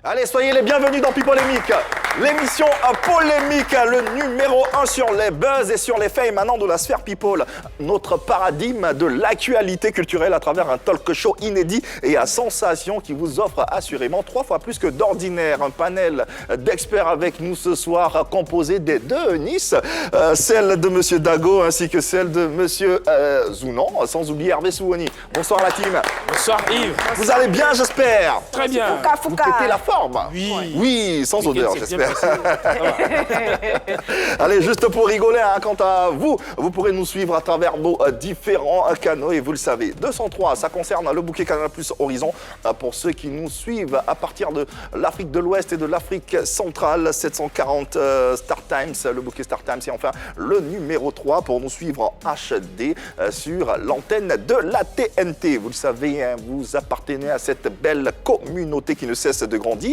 Allez, soyez les bienvenus dans Pipolémique, l'émission polémique, le numéro 1 sur les buzz et sur les faits émanant de la sphère people. Notre paradigme de l'actualité culturelle à travers un talk show inédit et à sensation qui vous offre assurément 3 fois plus que d'ordinaire. Un panel d'experts avec nous ce soir composé des deux Nice, celle de Monsieur Dago ainsi que celle de Monsieur Zounon, sans oublier Hervé Souoni. Bonsoir la team. Bonsoir Yves. Vous allez bien, j'espère. Très bien. Vous pétez la forme. Oui. Sans odeur, j'espère. Allez, juste pour rigoler, quant à vous, vous pourrez nous suivre à travers nos différents canaux et vous le savez. 203, ça concerne le bouquet Canal+ Horizon pour ceux qui nous suivent à partir de l'Afrique de l'Ouest et de l'Afrique centrale. 740 Star Times, le bouquet Star Times, et enfin le numéro 3 pour nous suivre en HD sur l'antenne de la TNT. Vous le savez, vous appartenez à cette belle communauté qui ne cesse de grandir.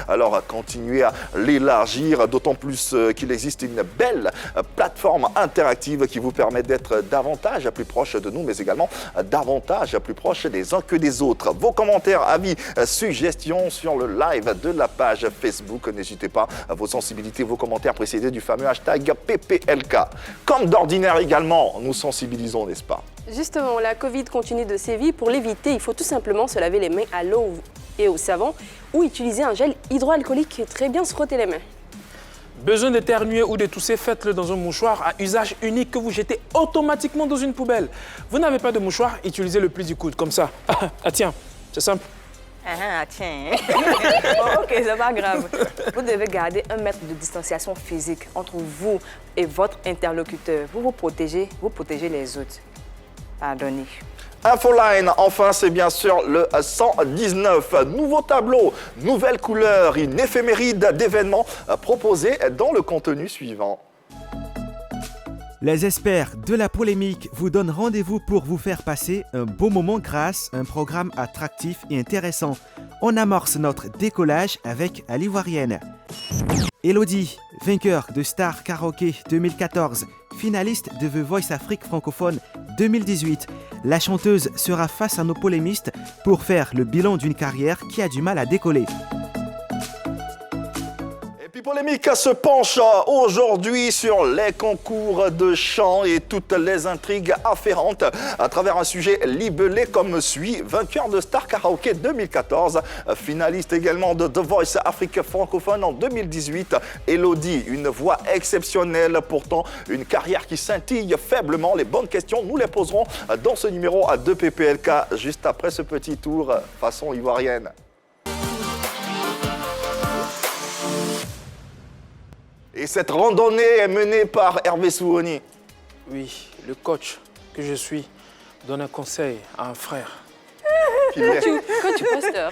Alors continuez à l'élargir, d'autant plus qu'il existe une belle plateforme interactive qui vous permet d'être davantage plus proche de nous, mais également davantage plus proche des uns que des autres. Vos commentaires, avis, suggestions sur le live de la page Facebook. N'hésitez pas, vos sensibilités, vos commentaires précédés du fameux hashtag PPLK. Comme d'ordinaire également, nous sensibilisons, n'est-ce pas? Justement, la Covid continue de sévir. Pour l'éviter, il faut tout simplement se laver les mains à l'eau et au savon ou utiliser un gel hydroalcoolique et très bien se frotter les mains. Besoin d'éternuer ou d'étousser, faites-le dans un mouchoir à usage unique que vous jetez automatiquement dans une poubelle. Vous n'avez pas de mouchoir, utilisez le pli du coude, comme ça. Ah tiens, c'est simple. Tiens. Ok, c'est pas grave. Vous devez garder 1 mètre de distanciation physique entre vous et votre interlocuteur. Vous protégez les autres. Pardonnez. Infoline, enfin, c'est bien sûr le 119. Nouveau tableau, nouvelle couleur, une éphéméride d'événements proposés dans le contenu suivant. Les experts de la polémique vous donnent rendez-vous pour vous faire passer un beau moment grâce à un programme attractif et intéressant. On amorce notre décollage avec à l'Ivoirienne. Elodie, vainqueur de Star Karaoke 2014, finaliste de The Voice Afrique francophone 2018. La chanteuse sera face à nos polémistes pour faire le bilan d'une carrière qui a du mal à décoller. Polémique se penche aujourd'hui sur les concours de chant et toutes les intrigues afférentes à travers un sujet libellé comme suit. Vainqueur de Star Karaoke 2014, finaliste également de The Voice Afrique francophone en 2018. Elodie, une voix exceptionnelle, pourtant une carrière qui scintille faiblement. Les bonnes questions, nous les poserons dans ce numéro de PPLK juste après ce petit tour façon ivoirienne. Et cette randonnée est menée par Hervé Souoni. Oui, le coach que je suis donne un conseil à un frère. Coach pasteur.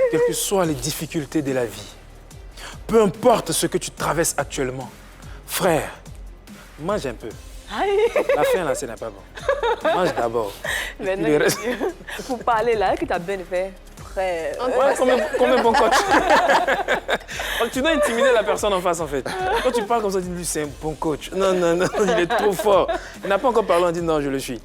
Quelles que soient les difficultés de la vie, peu importe ce que tu traverses actuellement, frère, mange un peu. La fin là, ce n'est pas bon. Mange d'abord. Maintenant, pour parler là, que tu as bien fait. Frère. Ouais, comme un bon coach. Tu dois intimider la personne en face, en fait. Quand tu parles comme ça, tu dis, c'est un bon coach. Non, il est trop fort. Il n'a pas encore parlé, on dit, non, je le suis.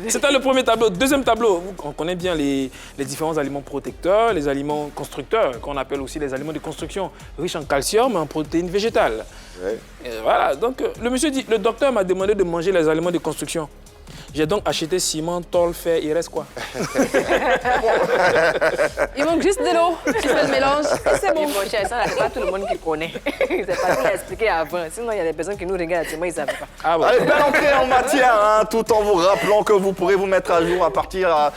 C'était le premier tableau. Deuxième tableau, on connaît bien les différents aliments protecteurs, les aliments constructeurs, qu'on appelle aussi les aliments de construction, riches en calcium et en protéines végétales. Ouais. Voilà, donc le docteur m'a demandé de manger les aliments de construction. J'ai donc acheté ciment, tôle, fer, il reste quoi? Il manque juste de l'eau. Tu fais le mélange et c'est bon. Mon cher, ça, c'est pas tout le monde qui connaît. C'est pas tout expliqué avant. Sinon, il y a des personnes qui nous regardent, ils ne savent pas. Ah bon. Allez, belle entrée en matière, tout en vous rappelant que vous pourrez vous mettre à jour à partir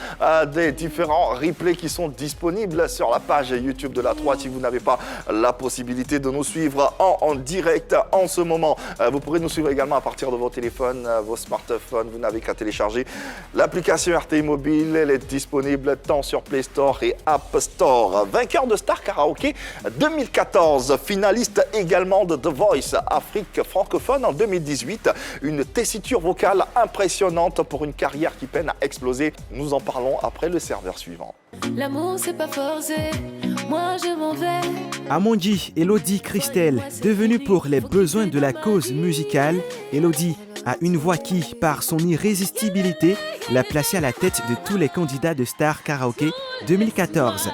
des différents replays qui sont disponibles sur la page YouTube de la 3 si vous n'avez pas la possibilité de nous suivre en direct en ce moment. Vous pourrez nous suivre également à partir de vos téléphones, vos smartphones. Vous n'avez qu'à télécharger l'application RTI Mobile. Elle est disponible tant sur Play Store et App Store. Vainqueur de Star Karaoke 2014, finaliste également de The Voice Afrique francophone en 2018. Une tessiture vocale impressionnante pour une carrière qui peine à exploser. Nous en parlons après le serveur suivant. L'amour c'est pas forcé, moi je m'en vais. Amondi, Elodie Christelle, devenue pour les besoins de la cause musicale, Elodie a une voix qui, par son irrésistibilité, l'a placée à la tête de tous les candidats de Star Karaoke 2014.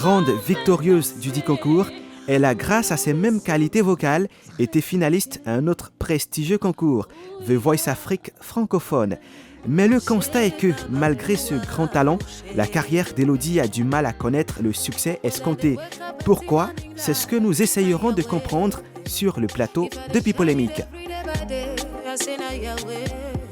grande victorieuse du dit concours, elle a, grâce à ses mêmes qualités vocales, été finaliste à un autre prestigieux concours, The Voice Afrique francophone. Mais le constat est que, malgré ce grand talent, la carrière d'Elodie a du mal à connaître le succès escompté. Pourquoi? C'est ce que nous essayerons de comprendre sur le plateau de Pipolémique.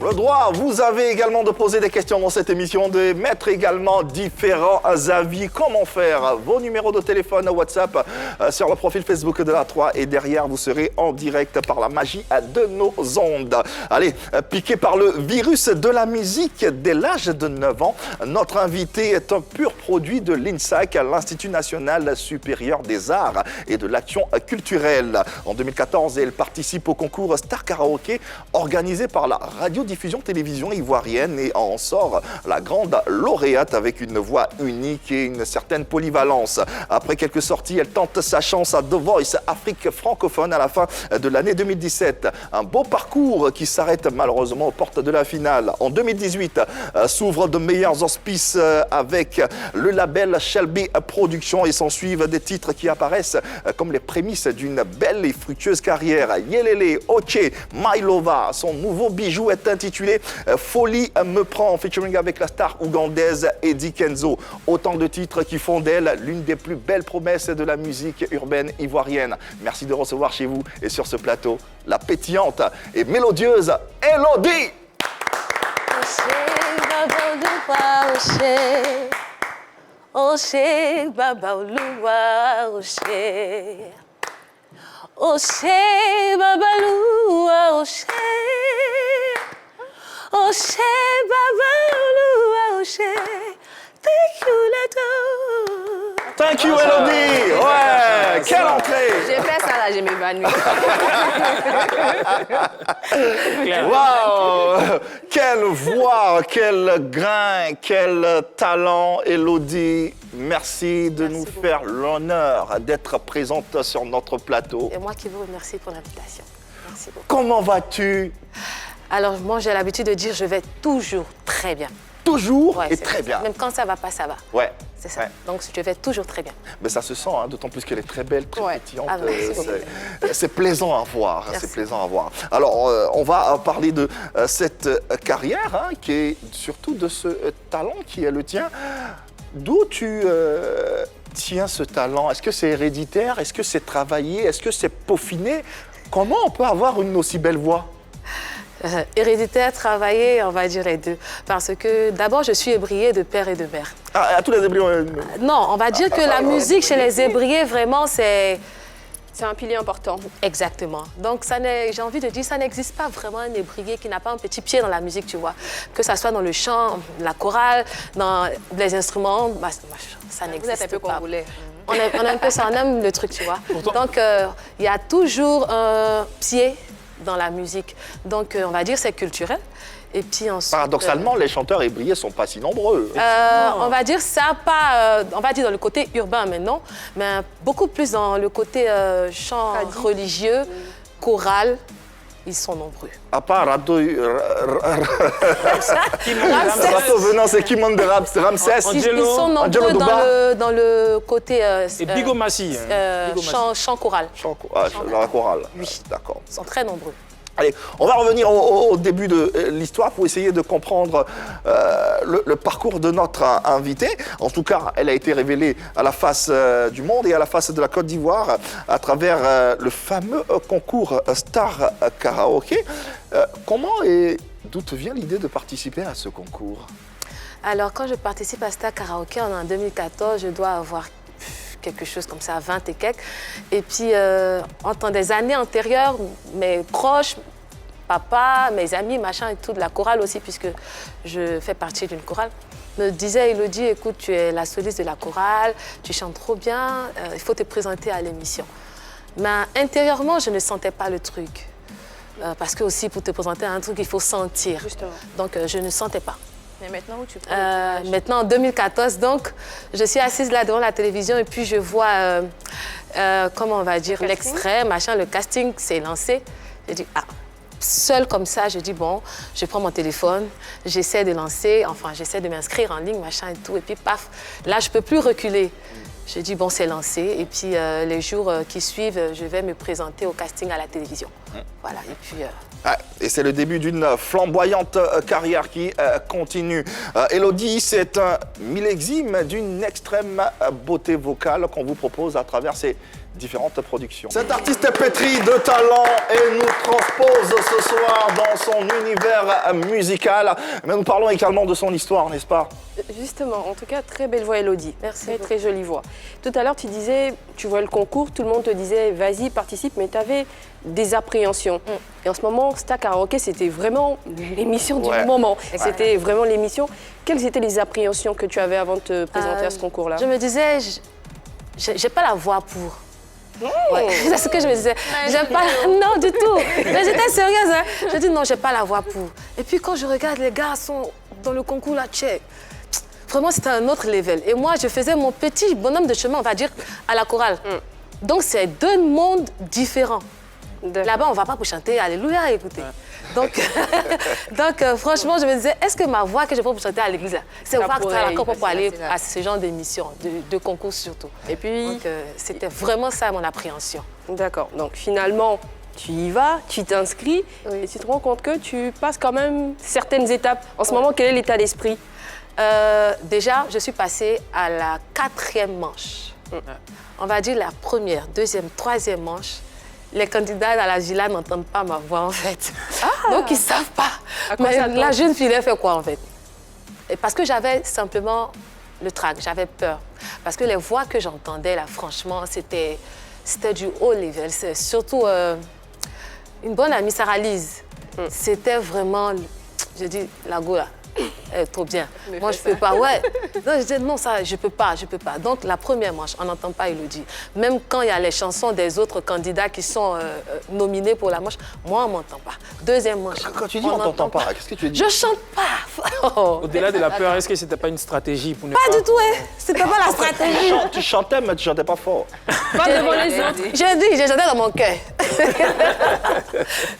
Le droit, vous avez également de poser des questions dans cette émission, de mettre également différents avis. Comment faire? Vos numéros de téléphone, WhatsApp, sur le profil Facebook de la 3 et derrière, vous serez en direct par la magie de nos ondes. Allez, piqué par le virus de la musique dès l'âge de 9 ans, notre invité est un pur produit de l'INSAC, l'Institut national supérieur des arts et de l'action culturelle. En 2014, elle participe au concours Star Karaoké organisé par la radiodiffusion télévision ivoirienne et en sort la grande lauréate avec une voix unique et une certaine polyvalence. Après quelques sorties, elle tente sa chance à The Voice Afrique francophone à la fin de l'année 2017. Un beau parcours qui s'arrête malheureusement aux portes de la finale. En 2018, s'ouvre de meilleurs auspices avec le label Shelby Productions et s'en suivent des titres qui apparaissent comme les prémices d'une belle et fructueuse carrière. Yelele, Ok, My Lova, son nouveau bijou est intitulé Folie me prend, featuring avec la star ougandaise Eddie Kenzo. Autant de titres qui font d'elle l'une des plus belles promesses de la musique urbaine ivoirienne. Merci de recevoir chez vous et sur ce plateau la pétillante et mélodieuse Elodie. Oshe babalua oshe Oshe babalua oshe Thank you Lato. Thank you Elodie. Ouais, quelle entrée. J'ai fait ça là, j'ai m'évanouie. Waouh, quelle voix, quel grain, quel talent, Elodie. Merci de nous faire l'honneur d'être présente sur notre plateau. Et moi qui vous remercie pour l'invitation. Merci beaucoup. Comment vas-tu? Alors moi j'ai l'habitude de dire je vais toujours très bien. Toujours Ouais, et c'est très ça. bien. Même quand ça va pas, ça va. Ouais. C'est ça. Ouais. Donc je vais toujours très bien. Mais ça se sent, hein, d'autant plus qu'elle est très belle, très Ouais. pétillante. Ah, merci beaucoup. C'est plaisant à voir. Merci. C'est plaisant à voir. Alors, on va parler de cette carrière, hein, qui est surtout de ce talent qui est le tien. D'où tu tiens ce talent? Est-ce que c'est héréditaire? Est-ce que c'est travaillé? Est-ce que c'est peaufiné? Comment on peut avoir une aussi belle voix? Héréditaire, travailler, on va dire les deux. Parce que d'abord, je suis ébriée de père et de mère. Ah, à tous les ébris. Non, on va dire que la musique chez les ébriés, vraiment, c'est... C'est un pilier important. Exactement. Donc, j'ai envie de dire, ça n'existe pas vraiment un ébrié qui n'a pas un petit pied dans la musique, tu vois. Que ça soit dans le chant, la chorale, dans les instruments, ça n'existe pas. Vous êtes un peu congolais. On est un peu ça, on aime le truc, tu vois. Donc, il y a toujours un pied dans la musique. Donc, on va dire c'est culturel. Et puis ensuite... Paradoxalement, les chanteurs ébriés ne sont pas si nombreux. On va dire ça, pas, on va dire dans le côté urbain maintenant, mais beaucoup plus dans le côté chant religieux, choral. Ils sont nombreux. À part Rato Ramsès, venant, c'est qui monte de Ramsès? ils sont nombreux dans le côté Et Bigo Massi. chant choral. La chorale. Oui. D'accord. Ils sont très nombreux. Allez, on va revenir au début de l'histoire pour essayer de comprendre le parcours de notre invitée. En tout cas, elle a été révélée à la face du monde et à la face de la Côte d'Ivoire à travers le fameux concours Star Karaoké. Comment et d'où te vient l'idée de participer à ce concours? Alors, quand je participe à Star Karaoké en 2014, je dois avoir quelque chose comme ça, 20 et quelques. Et puis, en des années antérieures, mes proches, papa, mes amis, machin et tout, de la chorale aussi, puisque je fais partie d'une chorale, me disaient, Elodie, écoute, tu es la soliste de la chorale, tu chantes trop bien, il faut te présenter à l'émission. Mais intérieurement, je ne sentais pas le truc. Parce que aussi, pour te présenter à un truc, il faut sentir. Justement. Donc, je ne sentais pas. Mais maintenant, où tu prends Maintenant, en 2014, donc, je suis assise là devant la télévision et puis je vois, comment on va dire, l'extrait, machin, le casting s'est lancé. J'ai dit, ah, seule comme ça, je dis, bon, je prends mon téléphone, j'essaie de lancer, enfin, j'essaie de m'inscrire en ligne, machin et tout, et puis paf, là, je ne peux plus reculer. J'ai dit, bon, c'est lancé. Et puis, les jours qui suivent, je vais me présenter au casting à la télévision. Voilà, et puis... Et c'est le début d'une flamboyante carrière qui continue. Élodie, c'est un millésime d'une extrême beauté vocale qu'on vous propose à travers ces différentes productions. Cet artiste est pétri de talent et nous transpose ce soir dans son univers musical. Mais nous parlons également de son histoire, n'est-ce pas? Justement, en tout cas, très belle voix, Élodie. Merci Très, beaucoup. très jolie voix. Tout à l'heure, tu disais, tu vois le concours, tout le monde te disait, vas-y, participe, mais tu avais des appréhensions. Et en ce moment, Star Karaoké, c'était vraiment l'émission du moment. C'était vraiment l'émission. Quelles étaient les appréhensions que tu avais avant de te présenter à ce concours-là? Je me disais, j'ai pas la voix pour. Ouais, c'est ce que je me disais. J'ai pas... Non, du tout. Mais j'étais sérieuse. Hein. Je dis non, j'ai pas la voix pour. Et puis quand je regarde les gars sont dans le concours là, tchè, vraiment c'était un autre level. Et moi, je faisais mon petit bonhomme de chemin, on va dire, à la chorale. Donc c'est deux mondes différents. Là-bas, on ne va pas pour chanter Alléluia, écoutez. Donc, franchement, je me disais, est-ce que ma voix que je prends pour chanter à l'église, c'est voir pour aller à ce genre d'émission, de concours surtout. Et puis, donc, c'était vraiment ça mon appréhension. D'accord. Donc finalement, tu y vas, tu t'inscris et tu te rends compte que tu passes quand même certaines étapes. En ce moment, quel est l'état d'esprit? Déjà, je suis passée à la 4e manche. On va dire la première, 2e, 3e manche. Les candidats à la villa n'entendent pas ma voix, en fait. Donc, ils ne savent pas. Mais la jeune fille, elle fait quoi, en fait? Et parce que j'avais simplement le trac, j'avais peur. Parce que les voix que j'entendais, là, franchement, c'était du haut level. C'est surtout une bonne amie, Sarah Lise. C'était vraiment, je dis, la go, là. Trop bien. Moi, je peux pas. Ouais. Donc, je dis non, ça, je peux pas. Donc, la première manche, on n'entend pas Élodie. Même quand il y a les chansons des autres candidats qui sont nominés pour la manche, moi, on m'entend pas. Deuxième manche. Quand tu dis on t'entend pas, qu'est-ce que tu dis? Je chante pas. Au-delà de la peur, est-ce que c'était pas une stratégie pour ne Pas du tout, hein. C'était pas la stratégie. Tu chantais, mais tu chantais pas fort. Pas devant les autres. J'ai chanté dans mon cœur.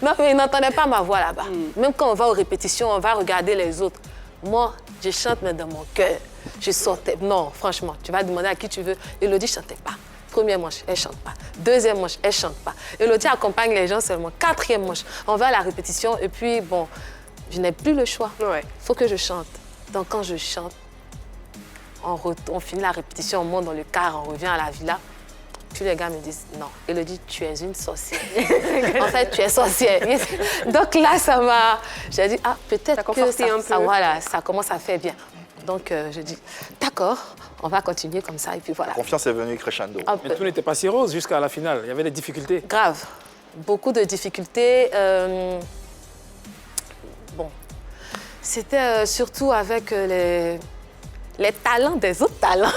Non, mais ils n'entendaient pas ma voix là-bas. Même quand on va aux répétitions, on va regarder les autres. Moi, je chante, mais dans mon cœur. Je sortais. Non, franchement, tu vas demander à qui tu veux. Élodie ne chantait pas. Première manche, elle ne chante pas. Deuxième manche, elle ne chante pas. Élodie accompagne les gens seulement. 4e manche, on va à la répétition et puis, bon, je n'ai plus le choix. Il faut que je chante. Donc, quand je chante, on finit la répétition, on monte dans le car, on revient à la villa. Tous les gars me disent, non, Élodie, tu es une sorcière. En fait, tu es sorcière. Donc là, ça m'a... J'ai dit, ah, peut-être que ça commence à faire bien. Donc, je dis, d'accord, on va continuer comme ça. Et puis voilà. La confiance est venue crescendo. Mais tout n'était pas si rose jusqu'à la finale. Il y avait des difficultés. Grave. Beaucoup de difficultés. Bon, c'était surtout avec les talents des autres talents.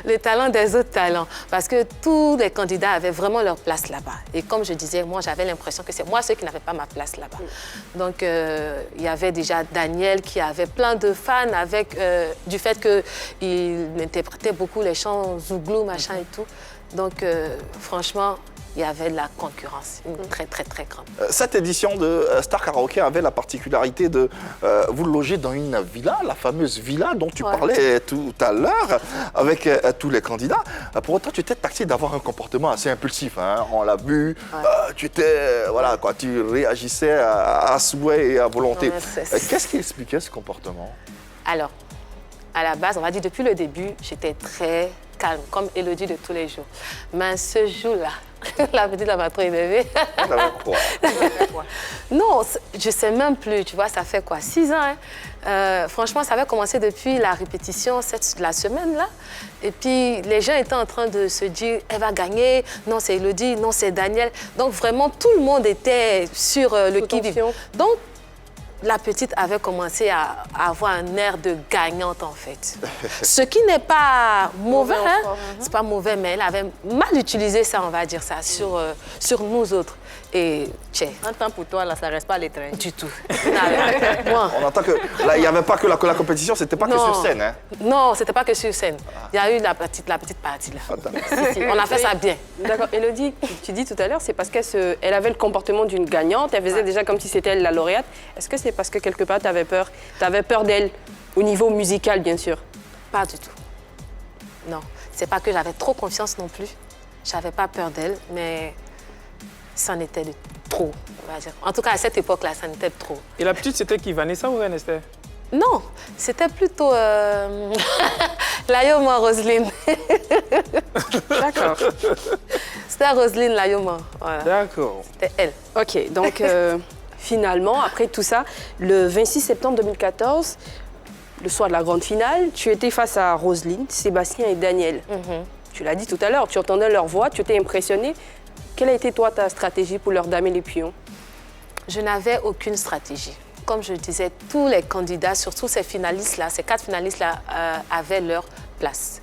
Les talents des autres talents. Parce que tous les candidats avaient vraiment leur place là-bas. Et comme je disais, moi, j'avais l'impression que c'est moi ceux qui n'avaient pas ma place là-bas. Donc, il y avait déjà Daniel qui avait plein de fans avec du fait qu'il interprétait beaucoup les chants zouglou, machin et tout. Donc, franchement, il y avait de la concurrence, une très, très, très grande. Cette édition de Star Karaoké avait la particularité de vous loger dans une villa, la fameuse villa dont tu parlais tout à l'heure, avec tous les candidats. Pour autant, tu étais taxé d'avoir un comportement assez impulsif. Hein. On l'a vu, tu étais, voilà, quoi, tu réagissais à souhait et à volonté. Qu'est-ce qui expliquait ce comportement? Alors, à la base, on va dire depuis le début, j'étais très calme, comme Élodie de tous les jours. Mais ce jour-là, la petite m'a trop énervée. Non, je ne sais même plus, tu vois, ça fait quoi, 6 ans. Hein? Franchement, ça avait commencé depuis la répétition la semaine-là. Et puis, les gens étaient en train de se dire, elle va gagner, non, c'est Élodie, non, c'est Daniel. Donc, vraiment, tout le monde était sur le qui-vive. Donc, la petite avait commencé à avoir un air de gagnante, en fait. Ce qui n'est pas mauvais, hein? C'est pas mauvais, mais elle avait mal utilisé ça, on va dire ça, sur nous autres. Et, tiens. Un temps pour toi, là, ça reste pas à l'étranger. Du tout. Moi. On entend que là, il n'y avait pas que la compétition, c'était pas que sur scène. Hein? Non, c'était pas que sur scène. Il y a eu la petite partie, là. Si, on a fait ça bien. D'accord. Élodie, tu dis tout à l'heure, c'est parce qu'elle avait le comportement d'une gagnante, elle faisait déjà comme si c'était elle la lauréate. Est-ce que c'est parce que quelque part, tu avais peur d'elle, au niveau musical, bien sûr? Pas du tout. Non. C'est pas que j'avais trop confiance non plus. J'avais pas peur d'elle, mais c'en était de trop, on va dire. En tout cas, à cette époque-là, ça en était de trop. Et la petite, c'était qui, Vanessa ou Reine Esther? Non, c'était plutôt Layoma Roselyne. D'accord. C'était Roselyne Layoma. Voilà. D'accord. C'était elle. Ok, donc finalement, après tout ça, le 26 septembre 2014, le soir de la grande finale, tu étais face à Roselyne, Sébastien et Daniel. Tu l'as dit tout à l'heure, tu entendais leur voix, tu étais impressionné. Quelle a été, toi, ta stratégie pour leur damer les pions? Je n'avais aucune stratégie. Comme je disais, tous les candidats, surtout ces finalistes-là, ces 4 finalistes-là, avaient leur place.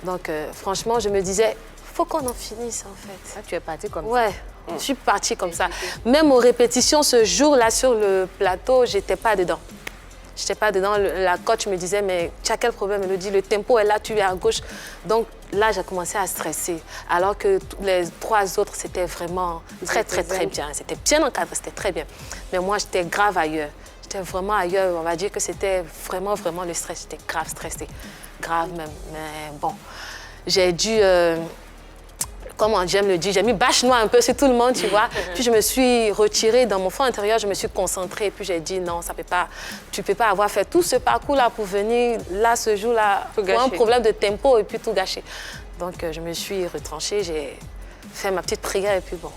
Donc, franchement, je me disais, faut qu'on en finisse, en fait. Ah, tu es partie comme ça. Ouais, je suis partie comme ça. Même aux répétitions, ce jour-là, sur le plateau, j'étais pas dedans. J'étais pas dedans. La coach me disait, mais tu as quel problème? Elle me dit, le tempo est là, tu es à gauche. Donc là, j'ai commencé à stresser. Alors que les 3 autres, c'était vraiment très bien. C'était bien encadré, c'était très bien. Mais moi, j'étais grave ailleurs. J'étais vraiment ailleurs. On va dire que c'était vraiment le stress. J'étais grave stressée. Grave même. Mais bon, j'ai dû... Comment j'aime le dire, j'ai mis bâche noire un peu sur tout le monde, tu vois. Puis je me suis retirée dans mon fond intérieur, je me suis concentrée. Puis j'ai dit non, ça peut pas, tu peux pas avoir fait tout ce parcours-là pour venir là, ce jour-là, pour un problème de tempo et puis tout gâcher. Donc je me suis retranchée, j'ai fait ma petite prière et puis bon,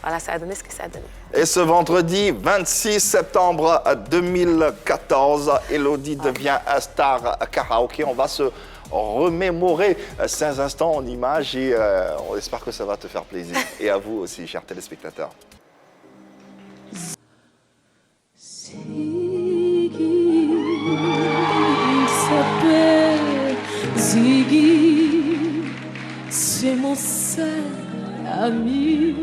voilà, ça a donné ce que ça a donné. Et ce vendredi 26 septembre 2014, Elodie devient un star karaoké. On va se remémorer ces instants en images et on espère que ça va te faire plaisir. Et à vous aussi, chers téléspectateurs. Ziggy s'appelle Ziggy, c'est mon seul ami.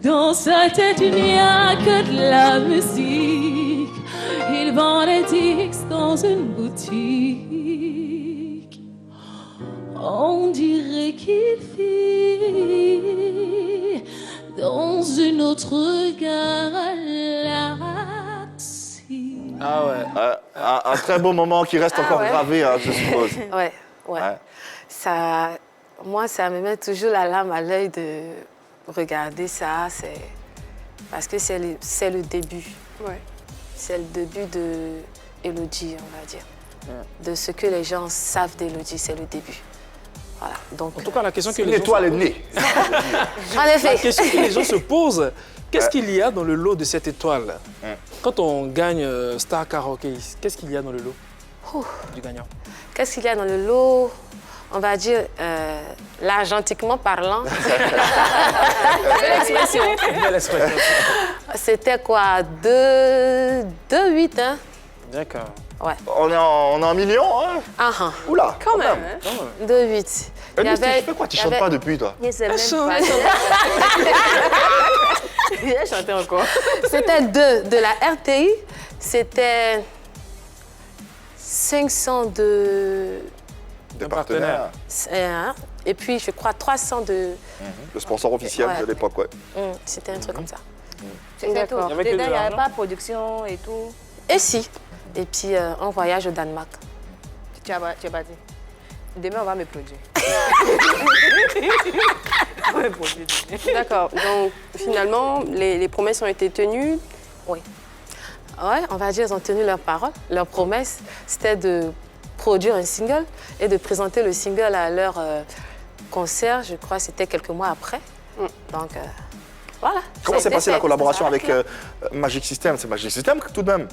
Dans sa tête, il n'y a que de la musique. Il vend des disques dans une boutique. On dirait qu'il vit dans une autre galaxie. Ah ouais. Un très beau moment qui reste encore gravé, hein, je suppose. Ouais. Ça, moi, ça me met toujours la larme à l'œil de regarder ça. Parce que c'est le début. Ouais. C'est le début de Elodie, on va dire. De ce que les gens savent d'Elodie, c'est le début. Voilà. Donc, En tout cas, la question que Une les gens étoile est née. en effet. La question que les gens se posent, qu'est-ce qu'il y a dans le lot de cette étoile? Quand on gagne Star Karaoké, qu'est-ce qu'il y a dans le lot du gagnant? Qu'est-ce qu'il y a dans le lot? On va dire, l'argentiquement parlant. Belle expression. Belle expression. C'était quoi? 2,8, hein? D'accord. Ouais. On est en millions, hein? Oula, Quand même. Hein. 2,8. Tu fais quoi? Tu chantes pas depuis, toi? Et c'est même pas... Il a chanté encore. C'était 2 de la RTI. C'était 500 de... Des partenaires. Et puis, je crois, 300 de... Le sponsor officiel Ouais. de l'époque, ouais. C'était un truc comme ça. C'est tout. D'accord. Il y avait que Dedans, de il n'y avait l'argent. pas de production et tout. Et si. Et puis, un voyage au Danemark. Tu as parti. Demain, on va me produire. D'accord. Donc, finalement, les promesses ont été tenues. Oui. Ouais, on va dire, ils ont tenu leur parole. Leur promesse, c'était de produire un single et de présenter le single à leur concert. Je crois que c'était quelques mois après. Donc, voilà. Comment Ça a s'est été passée la fait, collaboration ça avec s'arrête Magic System? C'est Magic System tout de même, là.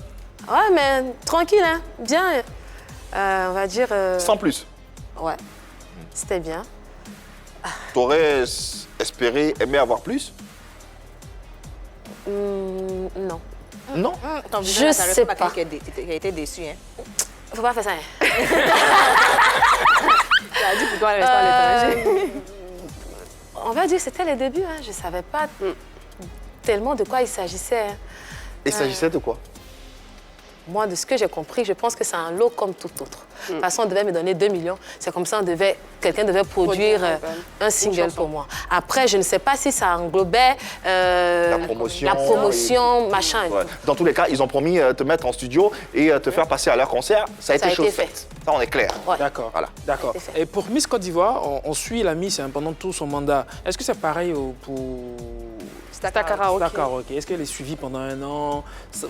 Ouais, mais tranquille, hein. Bien. On va dire... sans plus. Ouais. C'était bien. T'aurais espéré, aimé avoir plus? Non. Non? Ton Je visage, ça sais ressemble à pas. quelqu'un qui a été déçu. Hein. Faut pas faire ça, hein. Tu as dit pourquoi rester à l'étranger. On va dire que c'était les débuts, hein. Je savais pas tellement de quoi il s'agissait. Hein. Il s'agissait de quoi? moi, de ce que j'ai compris, je pense que c'est un lot comme tout autre. De toute façon, on devait me donner 2 millions. C'est comme ça, quelqu'un devait produire un single pour moi. Après, je ne sais pas si ça englobait la promotion, machin. Ouais. Dans tous les cas, ils ont promis te mettre en studio et te faire passer à leur concert. Ça a été chose faite. Ça, on est clair. Ouais. D'accord. Voilà. D'accord. Et pour Miss Côte d'Ivoire, on suit la Miss pendant tout son mandat. Est-ce que c'est pareil pour Star Karaoke. Star Karaoke? Est-ce qu'elle est suivie pendant 1 an, ça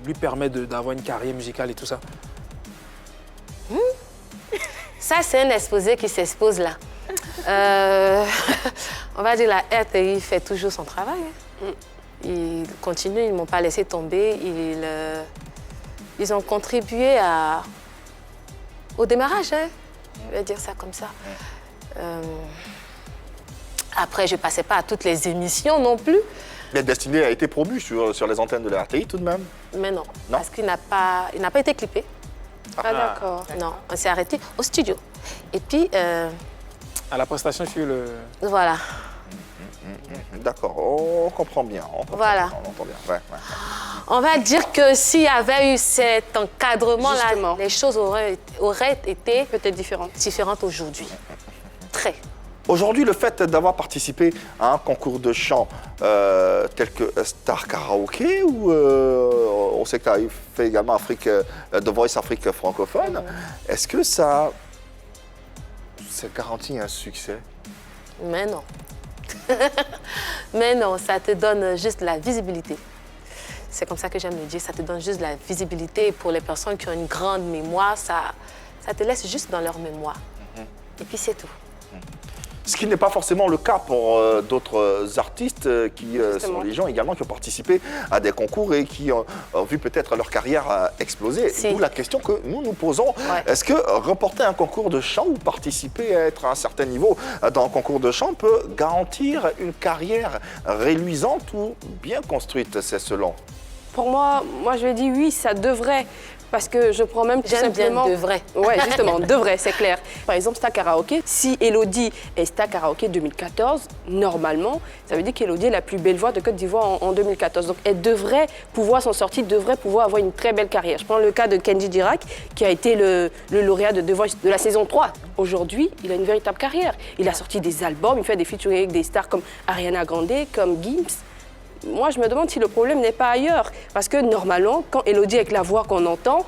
lui permet d'avoir une carrière musicale et tout ça? Ça, c'est un exposé qui s'expose là. On va dire la RTI fait toujours son travail. Ils continuent, ils ne m'ont pas laissé tomber. Ils ont contribué au démarrage, hein. Je vais dire ça comme ça. Après, je ne passais pas à toutes les émissions non plus. Mais Destiné a été promu sur les antennes de la RTI tout de même. Mais non, parce qu'il n'a pas été clippé. Ah, d'accord. Non, on s'est arrêté au studio. Et puis... à la prestation sur le... Voilà. D'accord, on comprend bien. On entend bien. Ouais. On va dire que s'il y avait eu cet encadrement-là, Justement. les choses auraient été Peut-être différentes aujourd'hui. Très. Aujourd'hui, le fait d'avoir participé à un concours de chant tel que Star Karaoke, ou on sait que tu as fait également The Voice Afrique francophone, est-ce que ça garantit un succès? Mais non. Mais non, ça te donne juste la visibilité. C'est comme ça que j'aime le dire, ça te donne juste la visibilité. Pour les personnes qui ont une grande mémoire, ça te laisse juste dans leur mémoire. Et puis c'est tout. Ce qui n'est pas forcément le cas pour d'autres artistes qui sont les gens également qui ont participé à des concours et qui ont vu peut-être leur carrière exploser. D'où la question que nous posons. Ouais. Est-ce que remporter un concours de chant ou participer à être à un certain niveau dans un concours de chant peut garantir une carrière reluisante ou bien construite, c'est selon? Pour moi, je vais dire oui, ça devrait. Parce que je prends même tout J'aime simplement... bien devrait. Oui, justement, devrait, c'est clair. Par exemple, Star Karaoke, si Elodie est Star Karaoke 2014, normalement, ça veut dire qu'Elodie est la plus belle voix de Côte d'Ivoire en 2014. Donc, elle devrait pouvoir s'en sortir, devrait pouvoir avoir une très belle carrière. Je prends le cas de Kenji Girac, qui a été le lauréat de The Voice de la saison 3. Aujourd'hui, il a une véritable carrière. Il a sorti des albums, il fait des featuring avec des stars comme Ariana Grande, comme Gims. Moi, je me demande si le problème n'est pas ailleurs. Parce que normalement, quand Elodie avec la voix qu'on entend,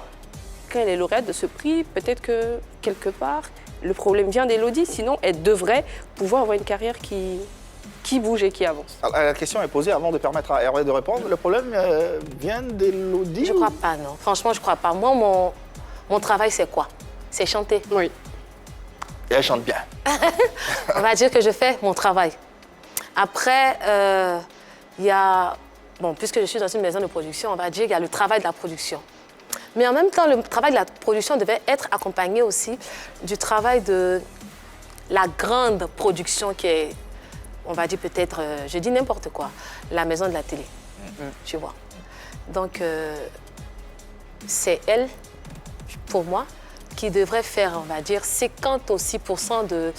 quand elle est lauréate de ce prix, peut-être que quelque part, le problème vient d'Elodie. Sinon, elle devrait pouvoir avoir une carrière qui bouge et qui avance. Alors, la question est posée avant de permettre à Hervé de répondre. Le problème vient d'Elodie? Je ne crois pas, non. Franchement, je ne crois pas. Moi, mon travail, c'est quoi? C'est chanter. Oui. Et elle chante bien. On va dire que je fais mon travail. Après, il y a... Bon, puisque je suis dans une maison de production, on va dire qu'il y a le travail de la production. Mais en même temps, le travail de la production devait être accompagné aussi du travail de la grande production qui est, on va dire peut-être, je dis n'importe quoi, la maison de la télé, tu vois. Donc, c'est elle, pour moi, qui devrait faire, on va dire, 56%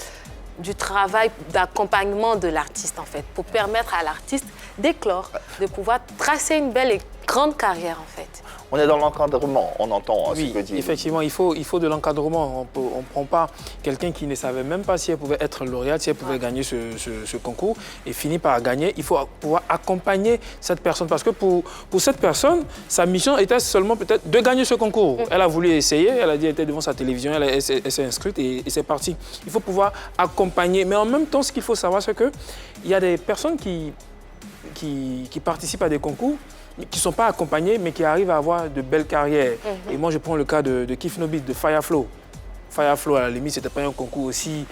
du travail d'accompagnement de l'artiste, en fait, pour permettre à l'artiste d'éclore, de pouvoir tracer une belle et grande carrière, en fait. On est dans l'encadrement, on entend Oui, ce que dit. effectivement, il faut de l'encadrement. On ne prend pas quelqu'un qui ne savait même pas si elle pouvait être lauréate, si elle pouvait gagner ce concours et finit par gagner. Il faut pouvoir accompagner cette personne parce que pour cette personne, sa mission était seulement peut-être de gagner ce concours. Elle a voulu essayer, elle a dit, elle était devant sa télévision, elle s'est inscrite et c'est parti. Il faut pouvoir accompagner. Mais en même temps, ce qu'il faut savoir, c'est qu'il y a des personnes qui participent à des concours qui ne sont pas accompagnés, mais qui arrivent à avoir de belles carrières. Et moi, je prends le cas de Kif Nobit, de Fireflow. Fireflow, à la limite, ce n'était pas un concours aussi...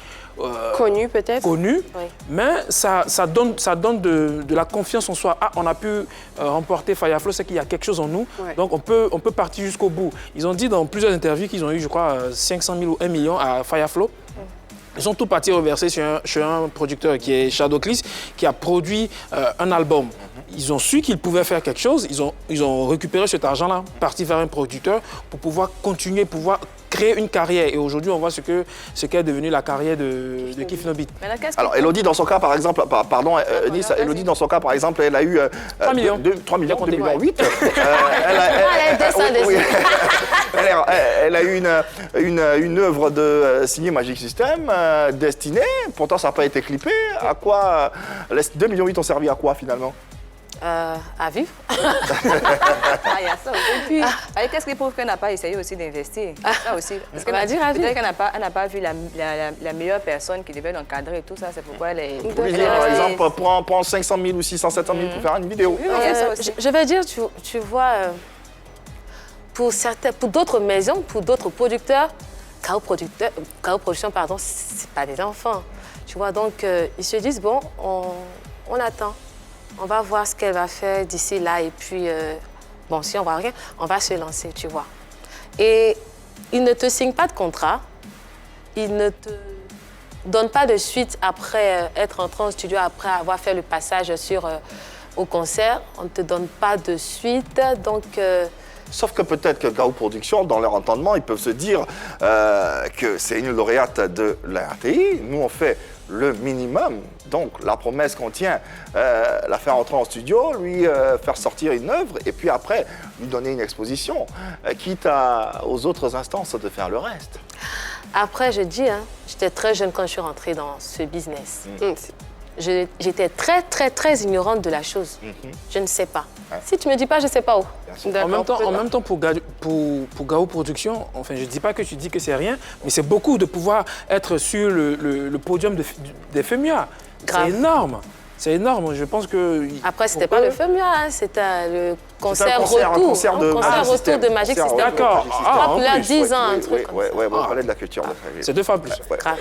connu, peut-être. Connu, Oui. mais ça donne de la confiance en soi. Ah, on a pu remporter Fireflow, c'est qu'il y a quelque chose en nous, Ouais. donc on peut partir jusqu'au bout. Ils ont dit dans plusieurs interviews qu'ils ont eu, je crois, 500 000 ou 1 million à Fireflow. Ils sont tout partis reverser chez un producteur qui est Shadowclis, qui a produit un album. Ils ont su qu'ils pouvaient faire quelque chose, ils ont récupéré cet argent-là, parti vers un producteur pour pouvoir continuer, pouvoir créé une carrière. Et aujourd'hui, on voit ce qu'est devenue la carrière de Kif No Beat. Alors, Elodie, dans son cas, par exemple, pardon, Nice, Elodie, dans son cas, par exemple, elle a eu 3 millions. 3 millions, 2 millions 8. Elle a eu une œuvre de signée Magic System, destinée. Pourtant, ça n'a pas été clippé. À quoi les 2 millions 8 ont servi à quoi, finalement? À vivre. Il y a ça aussi. Et puis, qu'est-ce qui prouve qu'elle n'a pas essayé aussi d'investir? Ça aussi. Parce On va dire à vivre. Peut-être qu'elle n'a pas vu la meilleure personne qui devait l'encadrer et tout ça. C'est pourquoi elle est... Pour lui dire, par exemple, prends 500 000 ou 600, 700 000 pour faire une vidéo. Oui, il y a ça aussi. Je vais dire, tu vois, pour d'autres maisons, pour d'autres producteurs, KO Production, pardon, c'est pas des enfants. Tu vois, donc ils se disent, bon, on attend. On va voir ce qu'elle va faire d'ici là et puis, bon, si on voit rien, on va se lancer, tu vois. Et ils ne te signent pas de contrat, ils ne te donnent pas de suite après être entré en studio, après avoir fait le passage au concert. On ne te donne pas de suite, donc... Sauf que peut-être que KO Production, dans leur entendement, ils peuvent se dire que c'est une lauréate de la RTI. Nous, on fait le minimum. Donc, la promesse qu'on tient, la faire entrer en studio, lui faire sortir une œuvre et puis après, lui donner une exposition, quitte aux autres instances de faire le reste. Après, je dis, hein, j'étais très jeune quand je suis rentrée dans ce business. J'étais très, très, très ignorante de la chose. Je ne sais pas. Ouais. Si tu ne me dis pas, je ne sais pas où. En même temps, pour KO Production, enfin, je ne dis pas que tu dis que c'est rien, mais c'est beaucoup de pouvoir être sur le podium des FEMUA. C'est énorme. C'est énorme. Je pense que... Après, c'était pas le FEMUA, hein, c'était le concert retour. Un concert de Magic System. D'accord. Il y a 10 ans, un truc comme ça. Oui, on parlait de la culture. C'est 2 fois plus. Grave.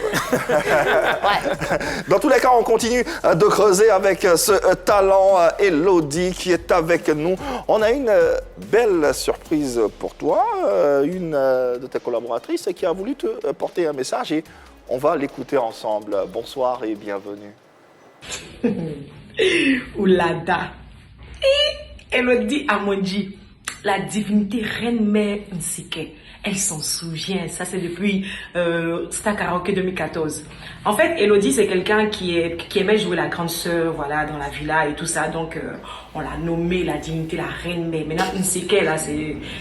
Dans tous les cas, on continue de creuser avec ce talent Elodie qui est avec nous. On a une belle surprise pour toi, une de tes collaboratrices qui a voulu te porter un message et on va l'écouter ensemble. Bonsoir et bienvenue. Oulada. Elodie Amondi, la divinité reine-mère Nsike. Elle s'en souvient, ça c'est depuis Star Karaoke 2014. En fait, Elodie c'est quelqu'un qui aimait jouer la grande sœur, voilà, dans la villa et tout ça. Donc on l'a nommée la divinité, la reine-mère. Maintenant Nsike là,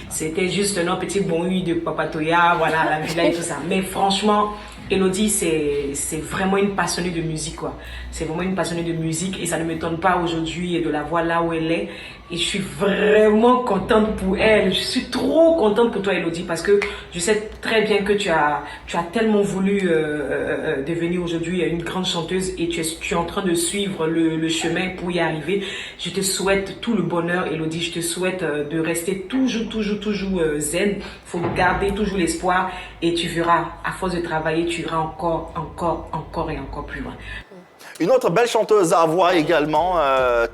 c'était juste un petit bonheur de Papatoya, voilà, la villa et tout ça. Mais franchement, Elodie, c'est vraiment une passionnée de musique, quoi. C'est vraiment une passionnée de musique et ça ne m'étonne pas aujourd'hui de la voir là où elle est. Et je suis vraiment contente pour elle. Je suis trop contente pour toi, Elodie, parce que je sais très bien que tu as tellement voulu devenir aujourd'hui une grande chanteuse et tu es en train de suivre le chemin pour y arriver. Je te souhaite tout le bonheur, Elodie. Je te souhaite de rester toujours zen. Il faut garder toujours l'espoir et tu verras, à force de travailler, tu iras encore et encore plus loin. Une autre belle chanteuse à voix également,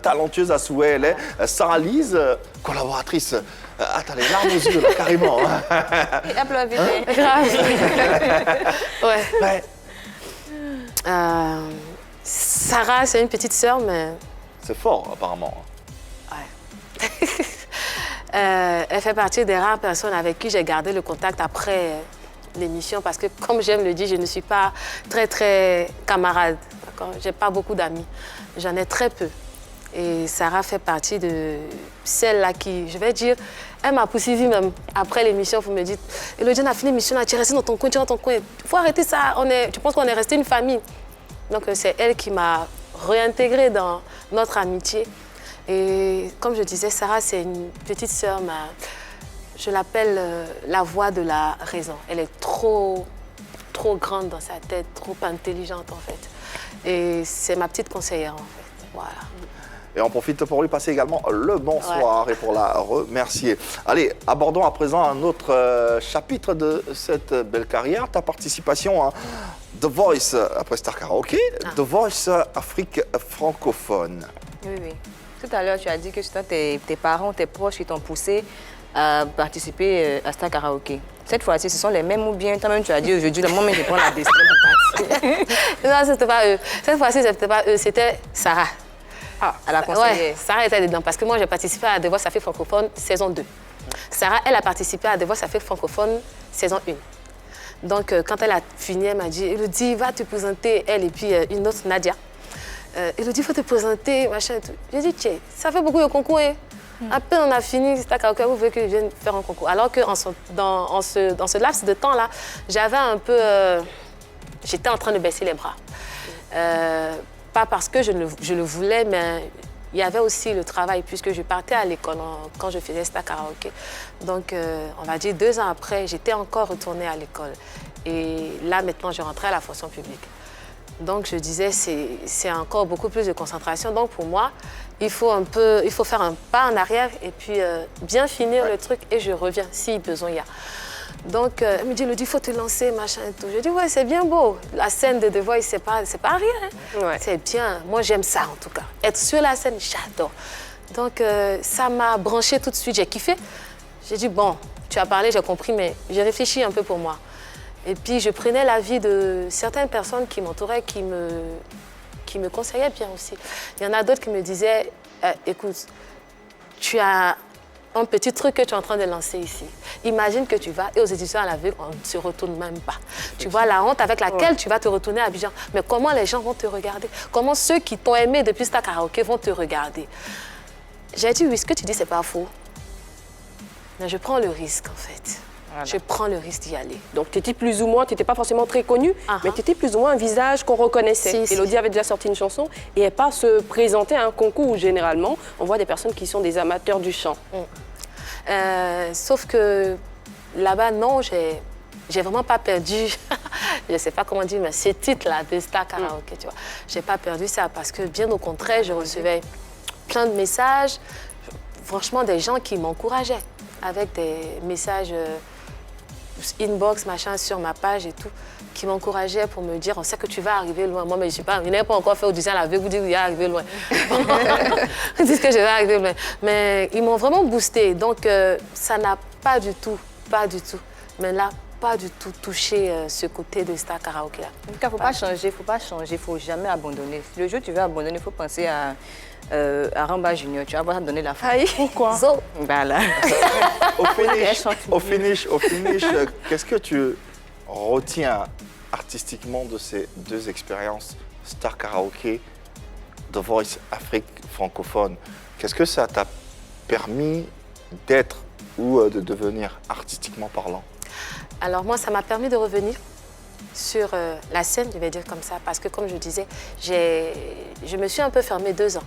talentueuse à souhait, elle est Sarah Lise, collaboratrice. T'as les larmes aux yeux, là, carrément. Et un peu la Ouais. Sarah, c'est une petite sœur, mais... C'est fort, apparemment. Ouais. Elle fait partie des rares personnes avec qui j'ai gardé le contact après l'émission parce que, comme j'aime le dire, je ne suis pas très, très camarade. J'ai pas beaucoup d'amis. J'en ai très peu. Et Sarah fait partie de celle-là qui, je vais dire, elle m'a poursuivi même après l'émission. Vous me dites, Elodie, on a fini l'émission, tu es restée dans ton coin, tu es dans ton coin. Il faut arrêter ça. Je pense qu'on est resté une famille. Donc c'est elle qui m'a réintégrée dans notre amitié. Et comme je disais, Sarah, c'est une petite sœur, mais je l'appelle la voix de la raison. Elle est trop grande dans sa tête, trop intelligente en fait. Et c'est ma petite conseillère en fait. Voilà. Et on profite pour lui passer également le bonsoir et pour la remercier. Allez, abordons à présent un autre chapitre de cette belle carrière. Ta participation à The Voice après Star Karaoke, The Voice Afrique francophone. Oui. Tout à l'heure, tu as dit que tes parents, tes proches qui t'ont poussé à participer à Star Karaoke. Cette fois-ci, ce sont les mêmes ou bien toi-même tu as dit aujourd'hui, le moment où je prends la décision de partir. Non, c'était pas eux. Cette fois-ci, c'était pas eux, c'était Sarah. À la conseillère. Ouais, Sarah était dedans parce que moi, j'ai participé à The Voice Afrique francophone saison 2. Sarah, elle a participé à The Voice Afrique francophone saison 1. Donc, quand elle a fini, elle m'a dit, Elodie, va te présenter, elle et puis une autre, Nadia. Elodie, il faut te présenter, machin et tout. J'ai dit, tiens, ça fait beaucoup de concours, hein. À peine on a fini, c'est à Karaoké, vous voulez que je vienne faire un concours. Alors que dans ce laps de temps-là, j'avais un peu... j'étais en train de baisser les bras. Pas parce que je le voulais, mais il y avait aussi le travail, puisque je partais à l'école quand je faisais Star Karaoké. Donc, on va dire 2 ans après, j'étais encore retournée à l'école. Et là, maintenant, je rentrais à la fonction publique. Donc, je disais, c'est encore beaucoup plus de concentration. Donc, pour moi, il faut faire un pas en arrière et puis bien finir le truc et je reviens, si besoin il y a. Donc, elle me dit, il faut te lancer, machin et tout. Je dis, ouais, c'est bien beau. La scène de The Voice, c'est pas rien. Hein. Ouais. C'est bien. Moi, j'aime ça, en tout cas. Être sur la scène, j'adore. Donc, ça m'a branché tout de suite. J'ai kiffé. J'ai dit, bon, tu as parlé, j'ai compris, mais j'ai réfléchi un peu pour moi. Et puis, je prenais l'avis de certaines personnes qui m'entouraient, qui me conseillaient bien aussi. Il y en a d'autres qui me disaient, écoute, tu as un petit truc que tu es en train de lancer ici. Imagine que tu vas, et aux éditions à la ville, on ne se retourne même pas. Tu vois la honte avec laquelle tu vas te retourner à Abidjan. Mais comment les gens vont te regarder? Comment ceux qui t'ont aimé depuis Star Karaoké vont te regarder? J'ai dit, oui, ce que tu dis, c'est pas faux. Mais je prends le risque, en fait. Voilà. Je prends le risque d'y aller. Donc, tu étais plus ou moins, tu n'étais pas forcément très connue, mais tu étais plus ou moins un visage qu'on reconnaissait. Si, Elodie avait déjà sorti une chanson et elle part se présenter à un concours où, généralement, on voit des personnes qui sont des amateurs du chant. Sauf que là-bas, non, j'ai vraiment pas perdu, je ne sais pas comment dire, mais ces titres-là de Star Karaoké, tu vois. Je n'ai pas perdu ça parce que, bien au contraire, je recevais plein de messages, franchement, des gens qui m'encourageaient avec des messages inbox, machin, sur ma page et tout, qui m'encourageaient pour me dire, on sait que tu vas arriver loin. Moi, mais je n'ai pas encore fait audition à la veille, vous dites, il va arriver loin. Ils disent que je vais arriver loin. Mais ils m'ont vraiment boosté. Donc, ça n'a pas du tout, mais là, pas du tout touché ce côté de Star Karaoké. En tout cas, il ne faut pas changer, il ne faut jamais abandonner. Si le jour où tu veux abandonner, il faut penser à Ramba Junior, tu vas voir donner la faille. Pourquoi? Voilà. Au finish, qu'est-ce que tu retiens artistiquement de ces 2 expériences, Star Karaoké, The Voice Afrique francophone? Qu'est-ce que ça t'a permis d'être ou de devenir artistiquement parlant? Alors moi, ça m'a permis de revenir sur la scène, je vais dire comme ça, parce que comme je disais, je me suis un peu fermée 2 ans.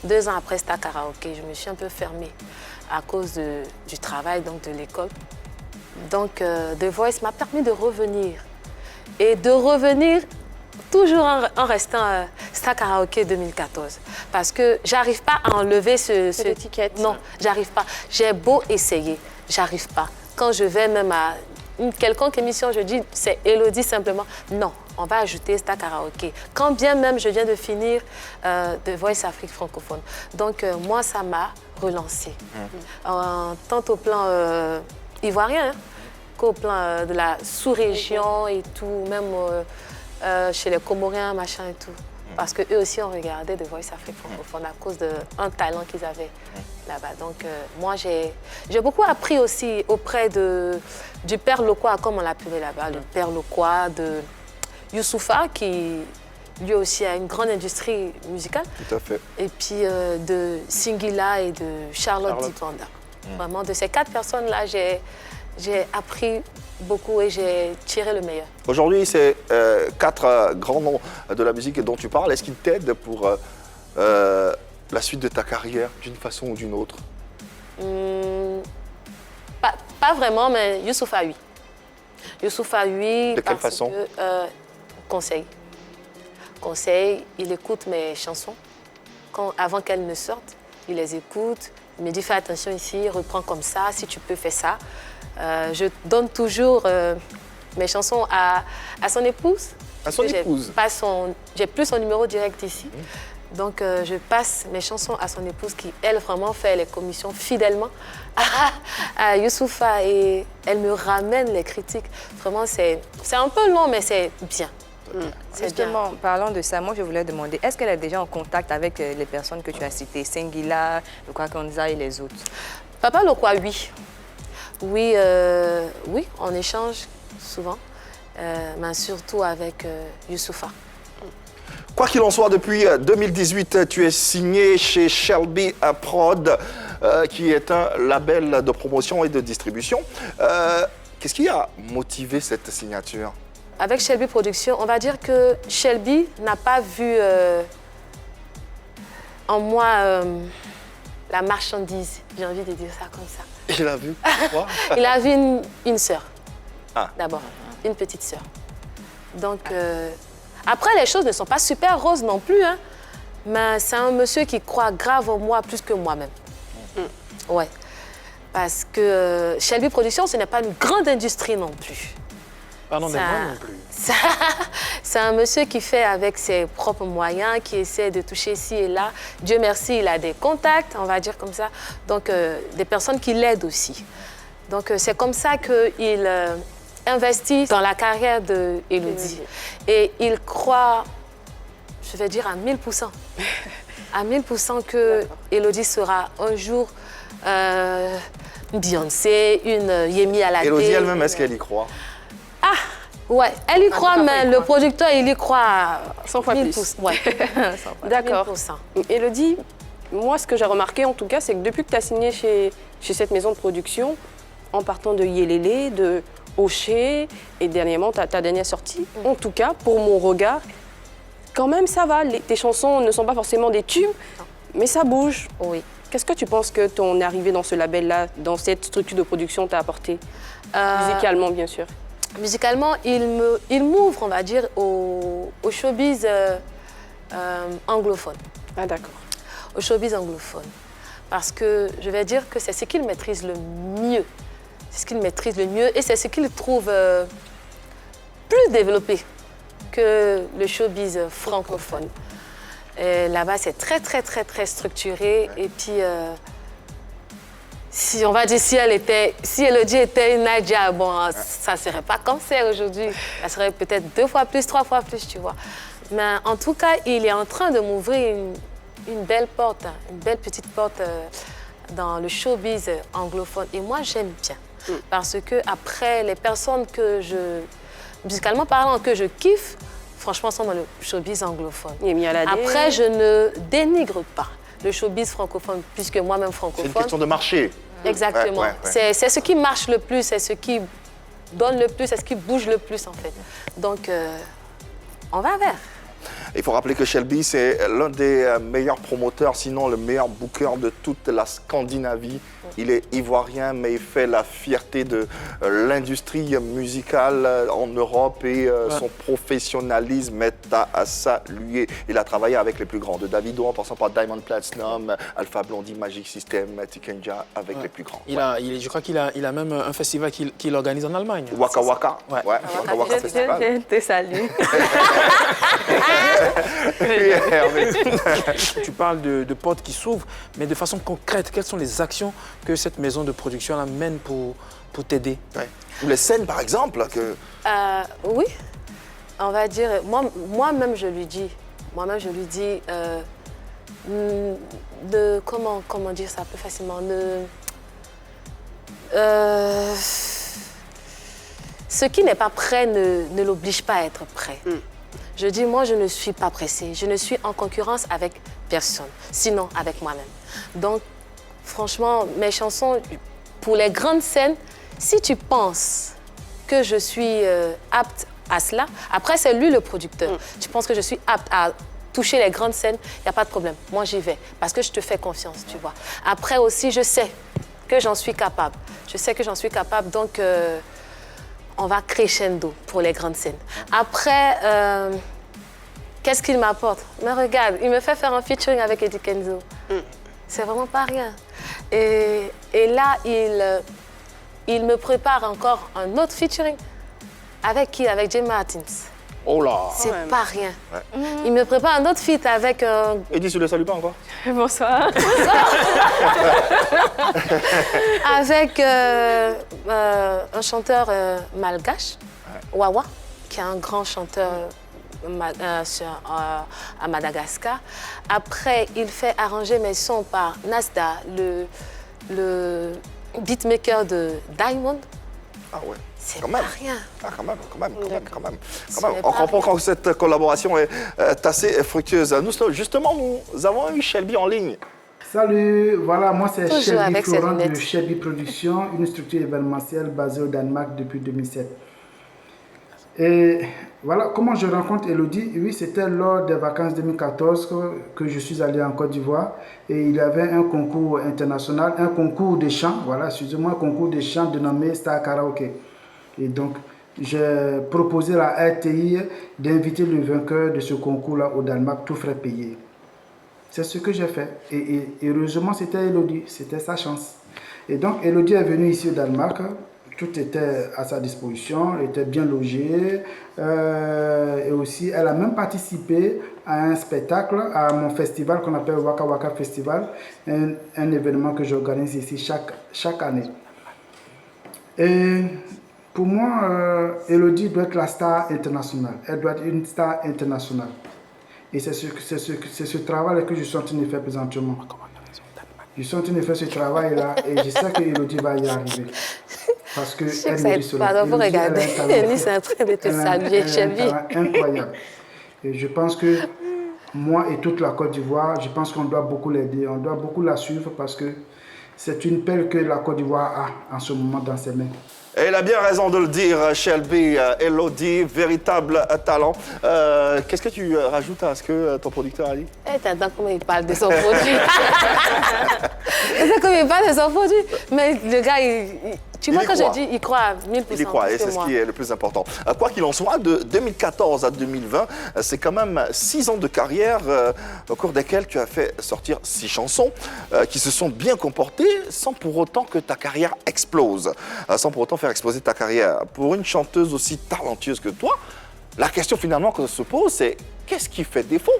2 ans après Star Karaoké, je me suis un peu fermée à cause du travail, donc de l'école. Donc The Voice m'a permis de revenir. Et de revenir toujours en restant Star Karaoké 2014. Parce que j'arrive pas à enlever cette étiquette. Non, j'arrive pas. J'ai beau essayer, j'arrive pas. Quand je vais même à une quelconque émission, je dis c'est Elodie simplement. Non, on va ajouter Star Karaoké. Quand bien même je viens de finir The Voice Afrique francophone. Donc moi, ça m'a relancée. Tant au plan ivoirien, qu'au plan de la sous-région et tout, même chez les Comoriens, machin et tout. Parce qu'eux aussi ont regardé The Voice Afrique francophone à cause d'un talent qu'ils avaient là-bas. Donc moi, j'ai beaucoup appris aussi auprès du père Lokwa, comme on l'appelait là-bas, le père Lokwa de Youssoufa, qui lui aussi a une grande industrie musicale. Tout à fait. Et puis de Singila et de Charlotte Dipanda. Vraiment, de ces 4 personnes-là, j'ai appris beaucoup et j'ai tiré le meilleur. Aujourd'hui, c'est 4 grands noms de la musique dont tu parles. Est-ce qu'ils t'aident pour la suite de ta carrière, d'une façon ou d'une autre? Pas vraiment, mais Youssoufa, oui. Youssoufa, oui. De quelle façon? Conseil, il écoute mes chansons. Avant qu'elles ne sortent, il les écoute. Il me dit, fais attention ici, reprends comme ça, si tu peux, fais ça. Je donne toujours mes chansons à son épouse. À son épouse? J'ai plus son numéro direct ici. Donc, je passe mes chansons à son épouse qui, elle, vraiment fait les commissions fidèlement à Youssoufa. Et elle me ramène les critiques. Vraiment, c'est un peu long, mais c'est bien. Justement, parlant de ça, moi, je voulais demander, est-ce qu'elle est déjà en contact avec les personnes que tu as citées, Singila, Lokwa Kanza et les autres? Papa Lokwa, oui. Oui, on échange souvent. mais surtout avec Youssoupha. Quoi qu'il en soit, depuis 2018, tu es signé chez Shelby Prod, qui est un label de promotion et de distribution. Qu'est-ce qui a motivé cette signature? Avec Shelby Productions, on va dire que Shelby n'a pas vu en moi la marchandise, j'ai envie de dire ça comme ça. Il a vu quoi? Il a vu une sœur, Ah. d'abord, une petite sœur. Donc, après, les choses ne sont pas super roses non plus, hein, mais c'est un monsieur qui croit grave en moi plus que moi-même. Ouais, parce que Shelby Productions, ce n'est pas une grande industrie non plus. Pardon, mais Ça- moi non plus. C'est un monsieur qui fait avec ses propres moyens, qui essaie de toucher ici et là. Dieu merci, il a des contacts, on va dire comme ça. Donc, des personnes qui l'aident aussi. Donc, c'est comme ça qu'il investit dans la carrière d'Élodie. Et il croit, je vais dire à 1000%, à 1000% que Élodie sera un jour une Beyoncé, une Yemi Alade. Élodie elle-même, est-ce qu'elle y croit? Ouais, elle y croit, mais le producteur, il y croit 100 fois plus. 1000%. Ouais. D'accord. 1000%. Élodie, moi, ce que j'ai remarqué, en tout cas, c'est que depuis que tu as signé chez cette maison de production, en partant de Yelele, de Hocher, et dernièrement, ta dernière sortie, en tout cas, pour mon regard, quand même, ça va. Tes chansons ne sont pas forcément des tubes, mais ça bouge. Oui. Qu'est-ce que tu penses que ton arrivée dans ce label-là, dans cette structure de production, t'a apporté? Musicalement, bien sûr. Musicalement, il m'ouvre, on va dire, au showbiz anglophone. Ah, d'accord. Au showbiz anglophone. Parce que je vais dire que c'est ce qu'il maîtrise le mieux. C'est ce qu'il maîtrise le mieux et c'est ce qu'il trouve plus développé que le showbiz francophone. Là-bas, c'est très, très, très, très structuré. Et puis, si on va dire, si Élodie était une Nadia, bon, ça ne serait pas comme c'est aujourd'hui. Ça serait peut-être 2 fois plus, 3 fois plus, tu vois. Mais en tout cas, il est en train de m'ouvrir une belle porte, une belle petite porte dans le showbiz anglophone. Et moi, j'aime bien. Parce que après, les personnes musicalement parlant, que je kiffe, franchement, sont dans le showbiz anglophone. Yemi Alade. Après, je ne dénigre pas le showbiz francophone, puisque moi-même C'est francophone. une question de marché. Exactement. Ouais, ouais, ouais. C'est ce qui marche le plus, c'est ce qui donne le plus, c'est ce qui bouge le plus, en fait. Donc, on va vers. Il faut rappeler que Shelby, c'est l'un des meilleurs promoteurs, sinon le meilleur booker de toute la Scandinavie. Il est ivoirien, mais il fait la fierté de l'industrie musicale en Europe et son professionnalisme est à saluer. Il a travaillé avec les plus grands, de Davido en passant par Diamond Platinum, Alpha Blondie, Magic System, Tikenja, avec les plus grands. Je crois qu'il a même un festival qu'il organise en Allemagne. Waka Waka. Ouais. Waka Waka Festival. Je te salue. Tu parles de portes qui s'ouvrent, mais de façon concrète, quelles sont les actions que cette maison de production mène pour t'aider? Ouais. Ou les scènes, par exemple. Oui, on va dire, moi-même je lui dis, comment dire ça plus facilement, ce qui n'est pas prêt ne l'oblige pas à être prêt. Je dis, moi, je ne suis pas pressée. Je ne suis en concurrence avec personne, sinon avec moi-même. Donc, franchement, mes chansons, pour les grandes scènes, si tu penses que je suis apte à cela, après, c'est lui le producteur. Tu penses que je suis apte à toucher les grandes scènes, il n'y a pas de problème. Moi, j'y vais parce que je te fais confiance, tu vois. Après aussi, je sais que j'en suis capable. Donc, on va crescendo pour les grandes scènes. Après, qu'est-ce qu'il m'apporte? Mais regarde, il me fait faire un featuring avec Eddie Kenzo. C'est vraiment pas rien. Et là, il me prépare encore un autre featuring. Avec qui? Avec Jay Martins. Oh là! C'est pas rien. Il me prépare un autre feat avec un... Eddie, tu le salues pas encore? Bonsoir. avec un chanteur malgache, Wawa, qui est un grand chanteur à Madagascar. Après, il fait arranger mes sons par Nasda, le beatmaker de Diamond. Ah ouais. C'est Quand pas même. rien. Ah, quand même. Ce n'est On pas comprend rien. que cette collaboration est assez fructueuse. Nous avons eu Shelby en ligne. Salut, voilà, moi c'est Toujours Shelby avec ses Florent de lunettes. Shelby Productions, une structure événementielle basée au Danemark depuis 2007. Et voilà, comment je rencontre Elodie? Oui, c'était lors des vacances 2014 que je suis allé en Côte d'Ivoire et il y avait un concours international, un concours de chant, voilà, excusez-moi, un concours de chant dénommé Star Karaoke. Et donc, j'ai proposé à la RTI d'inviter le vainqueur de ce concours-là au Danemark, tout frais payé. C'est ce que j'ai fait. Et heureusement, c'était Elodie. C'était sa chance. Et donc, Elodie est venue ici au Danemark. Tout était à sa disposition. Elle était bien logée. Et aussi, elle a même participé à un spectacle, à mon festival qu'on appelle Waka Waka Festival. Un événement que j'organise ici chaque année. Et pour moi, Elodie doit être la star internationale. Elle doit être une star internationale. Et c'est ce travail que je suis en train de faire présentement. Je suis en train de faire ce travail-là et je sais que Elodie va y arriver. Parce que Je sais que elle ça mérite cela. pardon, vous Elodie, elle a regardez. un talent Ellie, fou. c'est en train de te Elle a saluer, un Shelby. talent incroyable. Et je pense que moi et toute la Côte d'Ivoire, je pense qu'on doit beaucoup l'aider, on doit beaucoup la suivre parce que c'est une perle que la Côte d'Ivoire a en ce moment dans ses mains. Et il a bien raison de le dire, Shelby, Elodie, véritable talent. Qu'est-ce que tu rajoutes à ce que ton producteur a dit? Eh, t'entends comment il parle de son produit. T'entends comment il parle de son produit. Mais le gars, tu vois, y quand croit. je dis, il croit à 1000%. Il y croit, et plus que c'est ce moi. qui est le plus important. Quoi qu'il en soit, de 2014 à 2020, c'est quand même 6 ans de carrière au cours desquels tu as fait sortir 6 chansons qui se sont bien comportées sans pour autant que ta carrière explose, sans pour autant faire exploser ta carrière. Pour une chanteuse aussi talentueuse que toi, la question finalement qu'on se pose, c'est qu'est-ce qui fait défaut?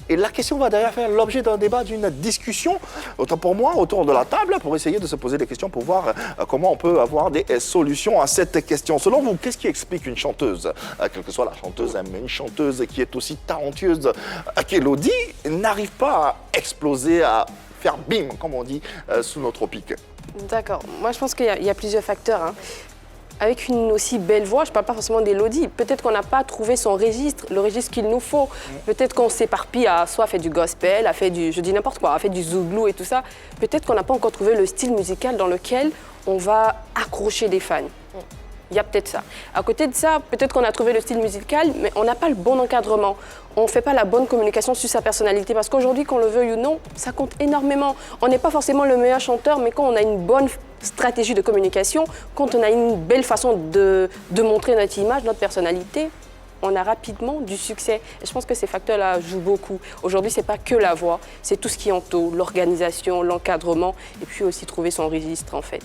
Et la question va d'ailleurs faire l'objet d'un débat, d'une discussion, autant pour moi, autour de la table, pour essayer de se poser des questions, pour voir comment on peut avoir des solutions à cette question. Selon vous, qu'est-ce qui explique une chanteuse, quelle que soit la chanteuse, mais une chanteuse qui est aussi talentueuse qu'Elodie, n'arrive pas à exploser, à faire bim, comme on dit, sous nos tropiques? D'accord. Moi, je pense qu'il y a plusieurs facteurs, hein. Avec une aussi belle voix, je ne parle pas forcément d'Elodie, peut-être qu'on n'a pas trouvé son registre, le registre qu'il nous faut. Peut-être qu'on s'éparpille à soit fait du gospel, à fait du, je dis n'importe quoi, à fait du zouglou et tout ça. Peut-être qu'on n'a pas encore trouvé le style musical dans lequel on va accrocher des fans. Il y a peut-être ça. À côté de ça, peut-être qu'on a trouvé le style musical, mais on n'a pas le bon encadrement. On ne fait pas la bonne communication sur sa personnalité. Parce qu'aujourd'hui, qu'on le veuille ou non, ça compte énormément. On n'est pas forcément le meilleur chanteur, mais quand on a une bonne stratégie de communication, quand on a une belle façon de montrer notre image, notre personnalité, on a rapidement du succès. Et je pense que ces facteurs-là jouent beaucoup. Aujourd'hui, ce n'est pas que la voix, c'est tout ce qui entoure, l'organisation, l'encadrement, et puis aussi trouver son registre, en fait.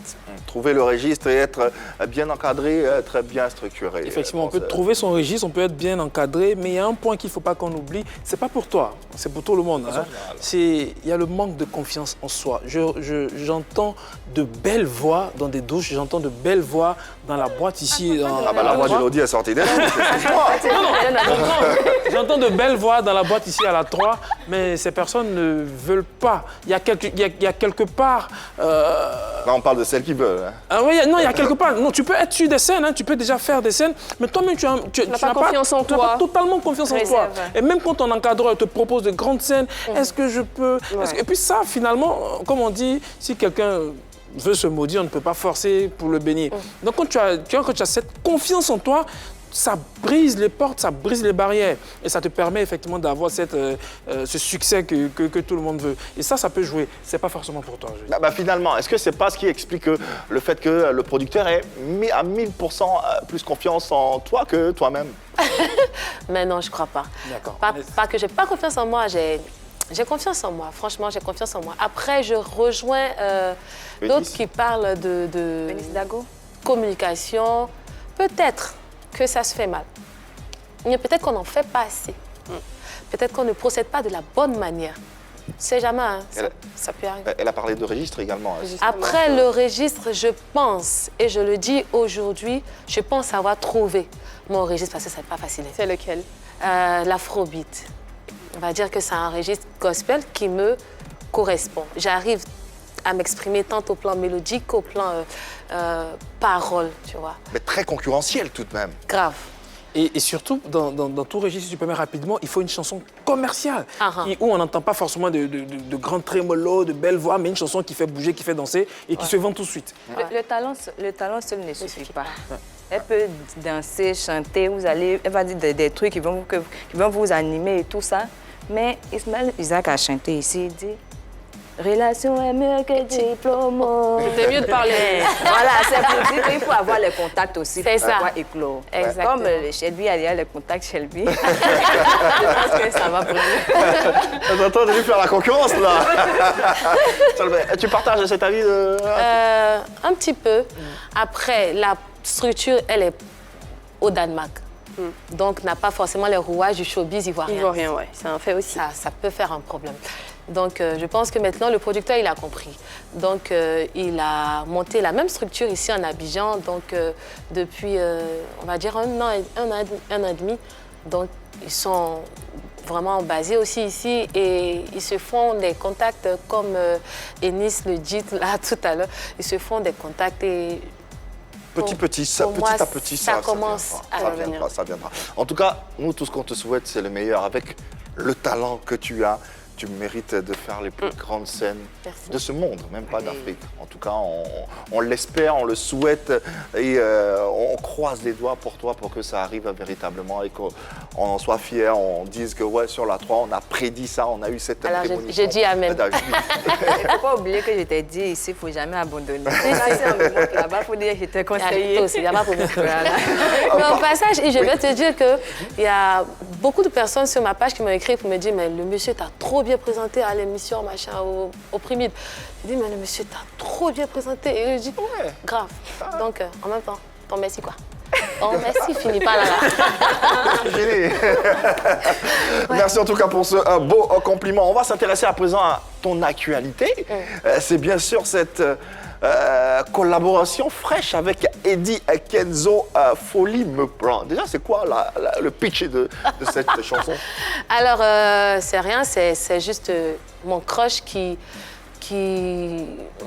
Trouver le registre et être bien encadré, être bien structuré. Effectivement, on peut trouver son registre, on peut être bien encadré, mais il y a un point qu'il ne faut pas qu'on oublie, c'est pas pour toi, c'est pour tout le monde. Hein. Il y a le manque de confiance en soi. J'entends de belles voix dans des douches, j'entends de belles voix dans la boîte ici. Ah bah la voix d'Elodie est sortie d'elle. J'entends de belles voix dans la boîte ici à la 3, mais ces personnes ne veulent pas. Il y a quelque part... Là, on parle de celles qui veulent. Hein. Ah oui, non, il y a quelque part. Non, tu peux être sur des scènes, hein, tu peux déjà faire des scènes, mais toi-même, tu n'as pas confiance en toi. Tu n'as pas totalement confiance en toi. Réserve. Et même quand ton encadreur te propose de grandes scènes, est-ce que je peux... Et puis ça, finalement, comme on dit, si quelqu'un veut se maudire, on ne peut pas forcer pour le bénir. Donc quand tu as cette confiance en toi, ça brise les portes, ça brise les barrières. Et ça te permet effectivement d'avoir ce succès que tout le monde veut. Et ça peut jouer. C'est pas forcément pour toi. Finalement, est-ce que c'est pas ce qui explique le fait que le producteur ait mis à 1000% plus confiance en toi que toi-même? Mais non, je crois pas. D'accord. Pas que j'ai pas confiance en moi, j'ai confiance en moi. Franchement, j'ai confiance en moi. Après, je rejoins d'autres qui parlent de communication. Peut-être que ça se fait mal. Mais peut-être qu'on n'en fait pas assez. Peut-être qu'on ne procède pas de la bonne manière. C'est jamais, hein, ça peut arriver. Elle a parlé de registre également. Après le registre, je pense, et je le dis aujourd'hui, je pense avoir trouvé mon registre parce que ça n'est pas facile. C'est lequel? L'afrobeat. On va dire que c'est un registre gospel qui me correspond. J'arrive à m'exprimer tant au plan mélodique qu'au plan parole, tu vois. Mais très concurrentiel tout de même. Grave. Et surtout, dans tout registre, si tu permets rapidement, il faut une chanson commerciale, où on n'entend pas forcément de grands trémolos, de belles voix, mais une chanson qui fait bouger, qui fait danser et qui se vend tout de suite. Le talent seul ne suffit pas. Elle peut danser, chanter, elle va dire des trucs qui vont vous animer et tout ça. Mais Ismaël Isaac a chanté ici, il dit « Relation est mieux que diplôme ». C'est mieux de parler. Voilà, c'est pour dire qu'il faut avoir les contacts aussi pour pouvoir éclore. Exactement. Comme Shelby, il y a les contacts Shelby. Je pense que ça va pour lui. Attends, de lui faire la concurrence, là. Tu partages cet avis un petit peu. Après, la structure, elle est au Danemark. Donc, n'a pas forcément les rouages du showbiz ivoirien. Ivoirien, ouais, c'est un fait aussi. Ça peut faire un problème. Donc, je pense que maintenant, le producteur, il a compris. Donc, il a monté la même structure ici en Abidjan. Donc, depuis, on va dire, un an et demi. Donc, ils sont vraiment basés aussi ici et ils se font des contacts comme Ennis le dit là tout à l'heure. Ils se font des contacts et petit à petit, ça commence à venir. Ça viendra. En tout cas, nous, tout ce qu'on te souhaite, c'est le meilleur. Avec le talent que tu as, tu mérites de faire les plus grandes scènes de ce monde, même pas d'Afrique. En tout cas, on l'espère, on le souhaite et on croise les doigts pour toi pour que ça arrive véritablement et qu'on en soit fiers, on dise que ouais, sur la 3, on a prédit ça, on a eu cette prémonition. Je dis amen. Il ne faut pas oublier que je t'ai dit ici, il ne faut jamais abandonner. C'est un moment là-bas, il faut dire que je t'ai conseillé. Il n'y a pas de Mais au passage, et je vais te dire qu'il y a beaucoup de personnes sur ma page qui m'ont écrit pour me dire mais le monsieur t'a trop bien présenté à l'émission, machin, au Primide. Je dis, mais le monsieur t'a trop bien présenté. Et je dis, ouais, grave. Donc, en même temps, ton merci, quoi. Ton merci finit pas là. Merci en tout cas pour ce beau compliment. On va s'intéresser à présent à ton actualité. C'est bien sûr cette collaboration fraîche avec Eddie Kenzo, Folie me prend. Déjà, c'est quoi le pitch de cette chanson? Alors, c'est rien, c'est juste mon crush qui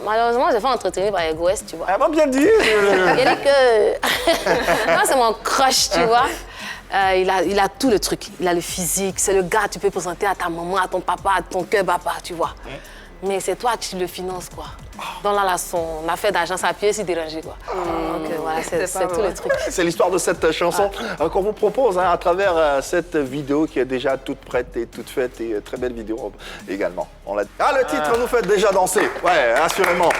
malheureusement, j'ai fait entretenir par Ego West, tu vois. Elle m'a bien dit. Il dit que moi, c'est mon crush, tu vois. Il a tout le truc. Il a le physique, c'est le gars que tu peux présenter à ta maman, à ton papa, à ton cœur papa, tu vois. Mais c'est toi qui le finances, quoi. Donc là, son affaire d'argent, ça a pied si dérangé, quoi. Donc voilà, c'est tout le truc. C'est l'histoire de cette chanson qu'on vous propose à travers cette vidéo qui est déjà toute prête et toute faite et très belle vidéo également. Le titre nous fait déjà danser, ouais, assurément.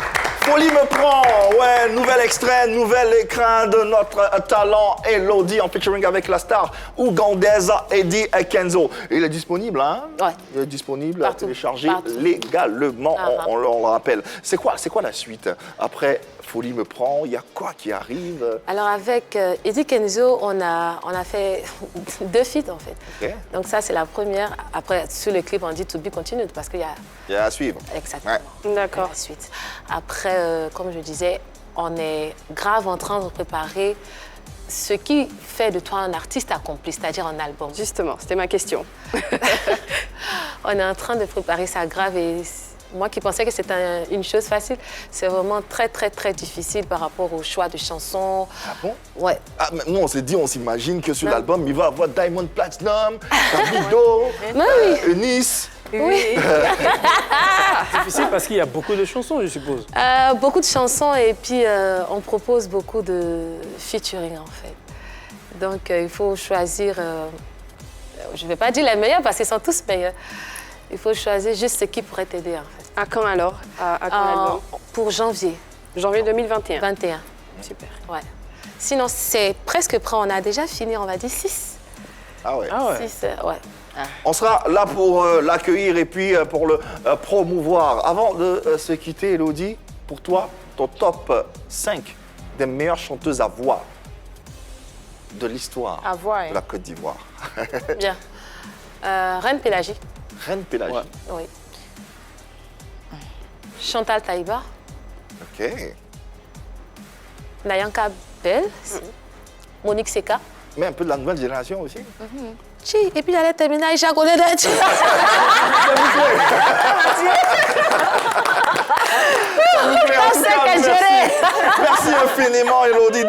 Folie me prend, ouais, nouvel extrait, nouvel écran de notre talent Elodie en featuring avec la star ougandaise Eddie Kenzo. Il est disponible, hein? Ouais. Il est disponible partout, à télécharger partout. légalement, on le rappelle. C'est quoi la suite? Après Folie me prend, il y a quoi qui arrive? Alors avec Eddie Kenzo, on a fait 2 feats en fait. Okay. Donc ça c'est la première. Après sur le clip on dit to be continued parce qu'il y a... Il y a à suivre. Exactement. Ouais. D'accord. La suite. Après, comme je disais, on est grave en train de préparer ce qui fait de toi un artiste accompli, c'est-à-dire un album. Justement, c'était ma question. On est en train de préparer ça grave et moi qui pensais que c'était une chose facile, c'est vraiment très, très, très difficile par rapport au choix de chansons. Ah bon? Ouais. Ah, mais nous, on s'est dit, on s'imagine que sur l'album, il va y avoir Diamond Platinum, Davido, Nice. Oui. C'est difficile parce qu'il y a beaucoup de chansons, je suppose. Beaucoup de chansons et puis on propose beaucoup de featuring en fait. Donc il faut choisir, je ne vais pas dire les meilleurs parce qu'ils sont tous meilleurs. Il faut choisir juste ce qui pourrait t'aider en fait. À quand alors? À quand l'album? Pour janvier. Janvier 2021. 21. Super. Ouais. Sinon c'est presque prêt, on a déjà fini, on va dire 6. Ah ouais. 6, ouais. On sera là pour l'accueillir et puis pour le promouvoir. Avant de se quitter, Elodie, pour toi, ton top 5 des meilleures chanteuses à voix de l'histoire de la Côte d'Ivoire. Bien. Reine Pélagie. Reine Pélagie. Ouais. Oui. Chantal Taïba. Ok. Nayanka Bell. Monique Seka. Mais un peu de la nouvelle génération aussi. Et puis j'allais terminer avec Jacques Olédet.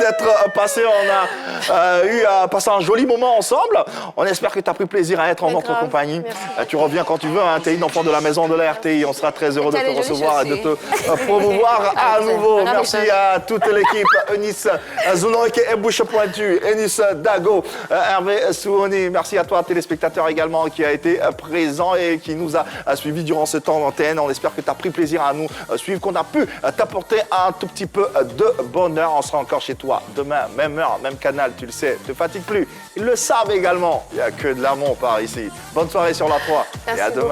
d'être passé. On a eu à passer un joli moment ensemble. On espère que tu as pris plaisir à être en notre compagnie. Tu reviens quand tu veux. Hein. Tu es une enfant de la maison de la RTI. On sera très heureux de te recevoir et de te promouvoir à nouveau. Merci à toute l'équipe. Eunice Zounoike et Bouche Pointue, Eunice Dago, Hervé Souoni. Merci à toi, téléspectateur également, qui a été présent et qui nous a suivis durant ce temps d'antenne. On espère que tu as pris plaisir à nous suivre, qu'on a pu t'apporter un tout petit peu de bonheur. On sera encore chez toi demain, même heure, même canal, tu le sais, ne te fatigue plus. Ils le savent également. Il n'y a que de l'amour par ici. Bonne soirée sur la 3 et à demain.